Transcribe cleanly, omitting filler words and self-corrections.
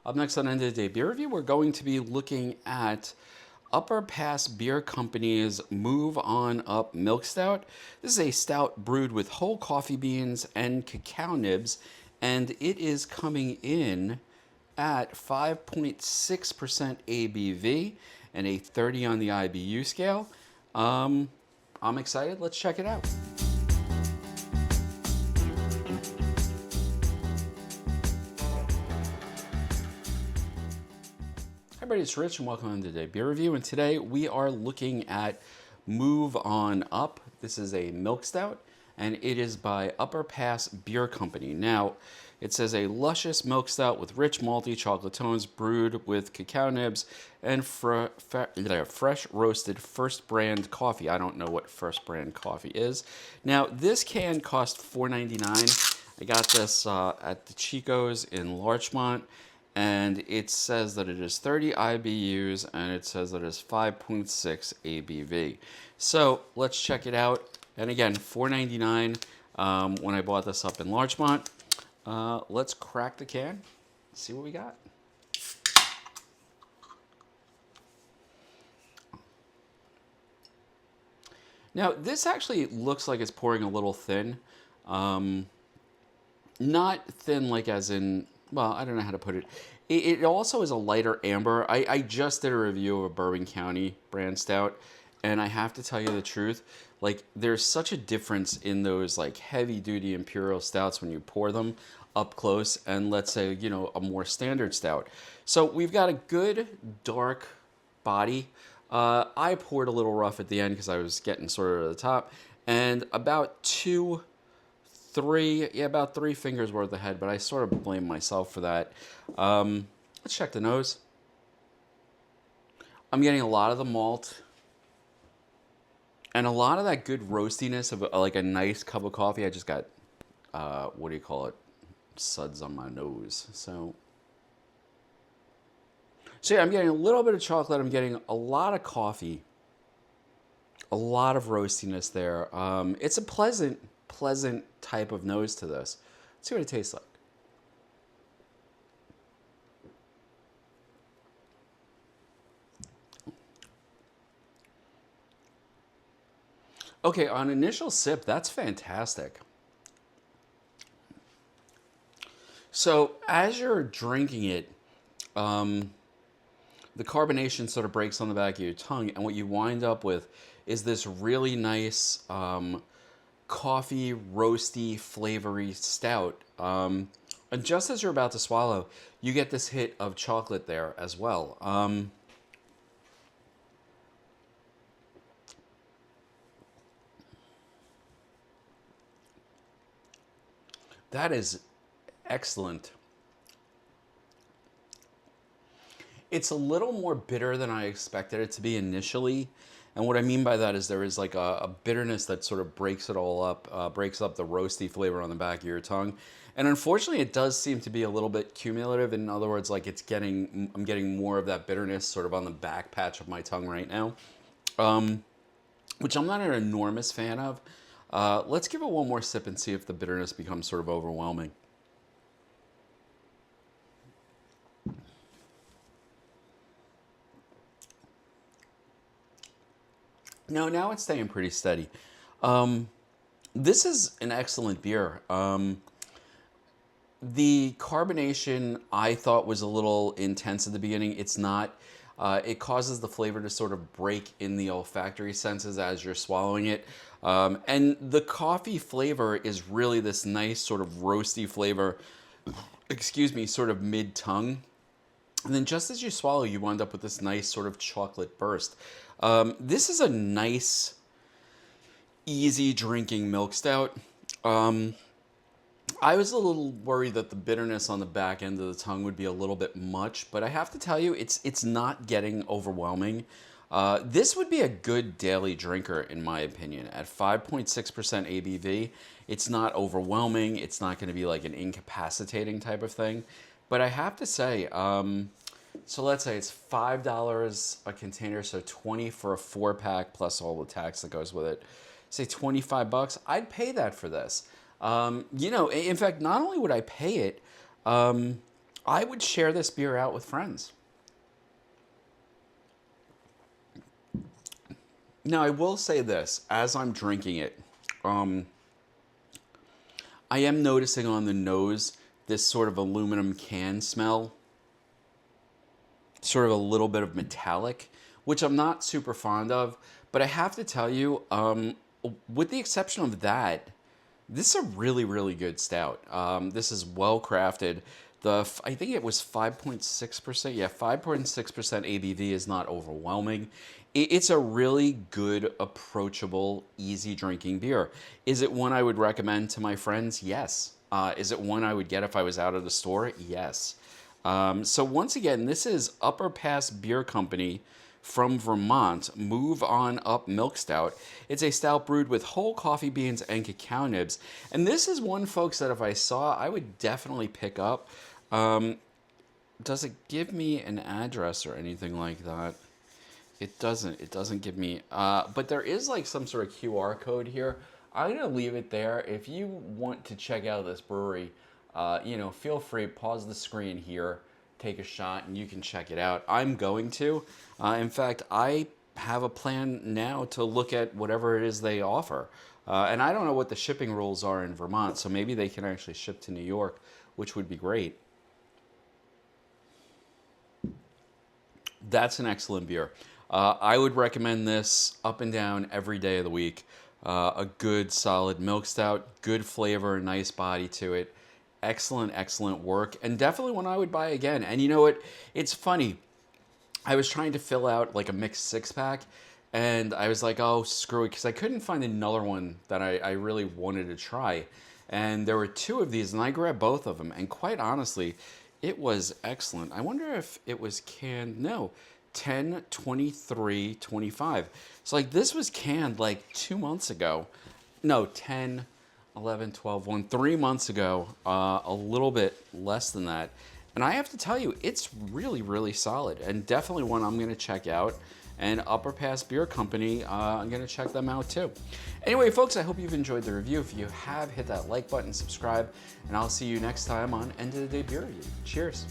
Up next on End of the Day Beer Review, we're going to be looking at Upper Pass Beer Company's Move On Up Milk Stout. This is a stout brewed with whole coffee beans and cacao nibs, and it is coming in at 5.6% ABV and a 30 on the IBU scale. I'm excited. Let's check it out. Hi everybody, it's Rich and welcome to Today Beer Review, and today we are looking at Move On Up. This is a milk stout and it is by Upper Pass Beer Company. Now, it says a luscious milk stout with rich malty chocolate tones brewed with cacao nibs and fresh roasted first brand coffee. I don't know what first brand coffee is. Now, this can cost $4.99. I got this at the Chico's in Larchmont. And it says that it is 30 IBUs and it says that it is 5.6 ABV. So let's check it out. And again, $4.99 when I bought this up in Larchmont. Let's crack the can, see what we got. Now, this actually looks like it's pouring a little thin. Not thin like as in, well, I don't know how to put it. It also is a lighter amber. I just did a review of a Bourbon County brand stout, and I have to tell you the truth, like there's such a difference in those like heavy duty imperial stouts when you pour them up close and let's say, you know, a more standard stout. So we've got a good dark body. I poured a little rough at the end because I was getting sort of at the top, and about about three fingers worth ahead, but I sort of blame myself for that. Let's check the nose. I'm getting a lot of the malt and a lot of that good roastiness of like a nice cup of coffee. I just got, what do you call it? Suds on my nose. So yeah, I'm getting a little bit of chocolate. I'm getting a lot of coffee, a lot of roastiness there. It's a pleasant type of nose to this. Let's see what it tastes like. Okay, on initial sip, that's fantastic. So as you're drinking it, the carbonation sort of breaks on the back of your tongue, and what you wind up with is this really nice coffee, roasty, flavory stout. And just as you're about to swallow, you get this hit of chocolate there as well. That is excellent. It's a little more bitter than I expected it to be initially. And what I mean by that is there is like a bitterness that sort of breaks it all up, breaks up the roasty flavor on the back of your tongue. And unfortunately, it does seem to be a little bit cumulative. In other words, like I'm getting more of that bitterness sort of on the back patch of my tongue right now, which I'm not an enormous fan of. Let's give it one more sip and see if the bitterness becomes sort of overwhelming. No, now it's staying pretty steady. This is an excellent beer. The carbonation I thought was a little intense at the beginning. It's not. It causes the flavor to sort of break in the olfactory senses as you're swallowing it. And the coffee flavor is really this nice sort of roasty flavor, excuse me, sort of mid-tongue. And then just as you swallow, you wind up with this nice sort of chocolate burst. This is a nice, easy drinking milk stout. I was a little worried that the bitterness on the back end of the tongue would be a little bit much, but I have to tell you, it's not getting overwhelming. This would be a good daily drinker, in my opinion. At 5.6% ABV, it's not overwhelming. It's not going to be like an incapacitating type of thing. But I have to say, so let's say it's $5 a container, so 20 for a 4-pack plus all the tax that goes with it. Say 25 bucks, I'd pay that for this. You know, in fact, not only would I pay it, I would share this beer out with friends. Now, I will say this, as I'm drinking it, I am noticing on the nose this sort of aluminum can smell, sort of a little bit of metallic, which I'm not super fond of. But I have to tell you, with the exception of that, this is a really, really good stout. This is well crafted. I think it was 5.6%. Yeah, 5.6% ABV is not overwhelming. It's a really good, approachable, easy drinking beer. Is it one I would recommend to my friends? Yes. Is it one I would get if I was out of the store? Yes. So once again, this is Upper Pass Beer Company from Vermont, Move On Up Milk Stout. It's a stout brewed with whole coffee beans and cacao nibs. And this is one, folks, that if I saw, I would definitely pick up. Does it give me an address or anything like that? It doesn't. It doesn't give me... but there is like some sort of QR code here. I'm going to leave it there. If you want to check out this brewery, feel free, pause the screen here, take a shot, and you can check it out. I'm going to. In fact, I have a plan now to look at whatever it is they offer. And I don't know what the shipping rules are in Vermont, so maybe they can actually ship to New York, which would be great. That's an excellent beer. I would recommend this up and down every day of the week. A good, solid milk stout, good flavor, nice body to it. Excellent, excellent work, and definitely one I would buy again. And you know what? It's funny. I was trying to fill out like a mixed six-pack, and I was like, oh, screw it, because I couldn't find another one that I really wanted to try. And there were two of these, and I grabbed both of them. And quite honestly, it was excellent. I wonder if it was canned. No, 10/23/25. So like this was canned like 2 months ago. No, 10, 11, 12, 3 months ago. A little bit less than that. And I have to tell you, it's really, really solid, and definitely one I'm going to check out. And Upper Pass Beer Company, I'm going to check them out too. Anyway, folks, I hope you've enjoyed the review. If you have, hit that like button, subscribe, and I'll see you next time on End of the Day Beer Review. Cheers.